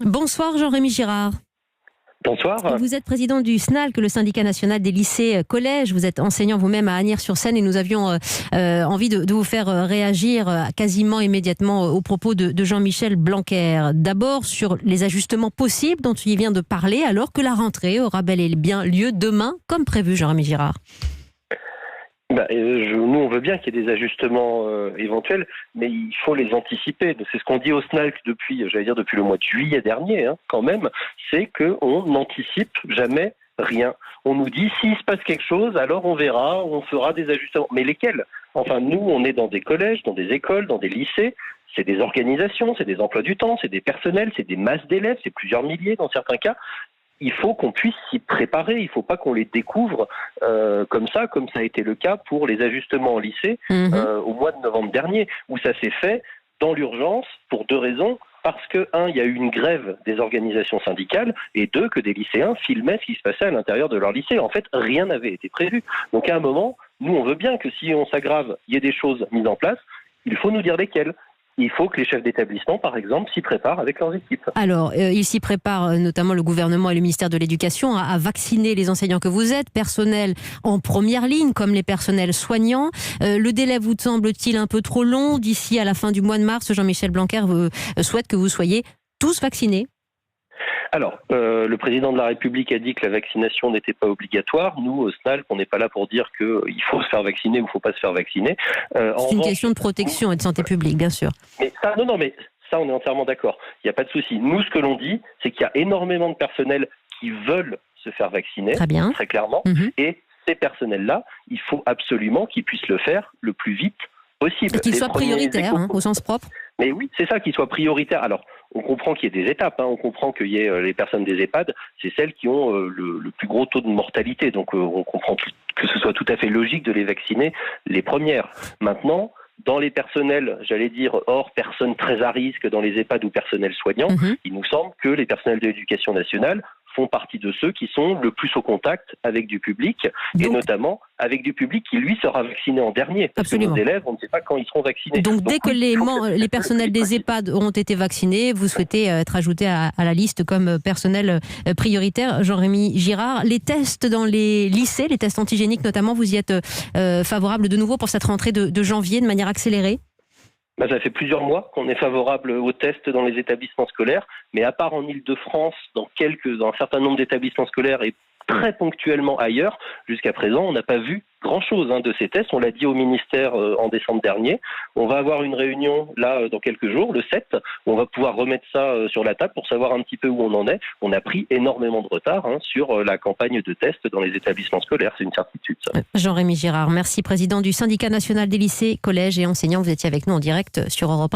Bonsoir Jean-Rémy Girard. Bonsoir. Vous êtes président du SNALC, le syndicat national des lycées collèges. Vous êtes enseignant vous-même à Asnières-sur-Seine et nous avions envie de vous faire réagir quasiment immédiatement aux propos de Jean-Michel Blanquer. D'abord sur les ajustements possibles dont il vient de parler alors que la rentrée aura bel et bien lieu demain comme prévu, Jean-Rémy Girard. Nous, on veut bien qu'il y ait des ajustements éventuels, mais il faut les anticiper. C'est ce qu'on dit au SNALC depuis le mois de juillet dernier, quand même, c'est qu'on n'anticipe jamais rien. On nous dit, s'il se passe quelque chose, alors on verra, on fera des ajustements. Mais lesquels ? Enfin, nous, on est dans des collèges, dans des écoles, dans des lycées. C'est des organisations, c'est des emplois du temps, c'est des personnels, c'est des masses d'élèves, c'est plusieurs milliers dans certains cas. Il faut qu'on puisse s'y préparer, il ne faut pas qu'on les découvre comme ça a été le cas pour les ajustements en lycée au mois de novembre dernier, où ça s'est fait dans l'urgence pour deux raisons. Parce que, un, il y a eu une grève des organisations syndicales, et deux, que des lycéens filmaient ce qui se passait à l'intérieur de leur lycée. En fait, rien n'avait été prévu. Donc à un moment, nous on veut bien que si on s'aggrave, il y ait des choses mises en place, il faut nous dire lesquelles. Il faut que les chefs d'établissement, par exemple, s'y préparent avec leurs équipes. Alors, ils s'y préparent, notamment le gouvernement et le ministère de l'Éducation, à vacciner les enseignants que vous êtes, personnel en première ligne, comme les personnels soignants. Le délai vous semble-t-il un peu trop long ? D'ici à la fin du mois de mars, Jean-Michel Blanquer souhaite que vous soyez tous vaccinés. Alors, le président de la République a dit que la vaccination n'était pas obligatoire. Nous, au SNALC, on n'est pas là pour dire qu'il faut se faire vacciner ou il ne faut pas se faire vacciner. C'est une question de protection et de santé publique, bien sûr. Mais ça, on est entièrement d'accord. Il n'y a pas de souci. Nous, ce que l'on dit, c'est qu'il y a énormément de personnels qui veulent se faire vacciner, très clairement. Et ces personnels-là, il faut absolument qu'ils puissent le faire le plus vite possible. Et qu'ils soient prioritaires, au sens propre. Mais oui, c'est ça, qu'ils soient prioritaires. Alors, on comprend qu'il y ait des étapes, on comprend qu'il y ait les personnes des EHPAD, c'est celles qui ont le plus gros taux de mortalité. Donc, on comprend que ce soit tout à fait logique de les vacciner les premières. Maintenant, dans les personnels, hors personnes très à risque, dans les EHPAD ou personnels soignants, il nous semble que les personnels de l'éducation nationale font partie de ceux qui sont le plus au contact avec du public, et notamment avec du public qui, lui, sera vacciné en dernier. Parce que nos élèves, on ne sait pas quand ils seront vaccinés. Donc dès que les personnels des EHPAD auront été vaccinés, vous souhaitez être ajouté à la liste comme personnel prioritaire. Jean-Rémy Girard, les tests dans les lycées, les tests antigéniques notamment, vous y êtes favorable de nouveau pour cette rentrée de janvier de manière accélérée ? Ça fait plusieurs mois qu'on est favorable aux tests dans les établissements scolaires, mais à part en Île-de-France, dans un certain nombre d'établissements scolaires et très ponctuellement ailleurs, jusqu'à présent, on n'a pas vu grand-chose de ces tests. On l'a dit au ministère en décembre dernier. On va avoir une réunion là dans quelques jours, le 7, où on va pouvoir remettre ça sur la table pour savoir un petit peu où on en est. On a pris énormément de retard sur la campagne de tests dans les établissements scolaires. C'est une certitude, ça. Jean-Rémy Girard, merci, président du syndicat national des lycées, collèges et enseignants. Vous étiez avec nous en direct sur Europe 1.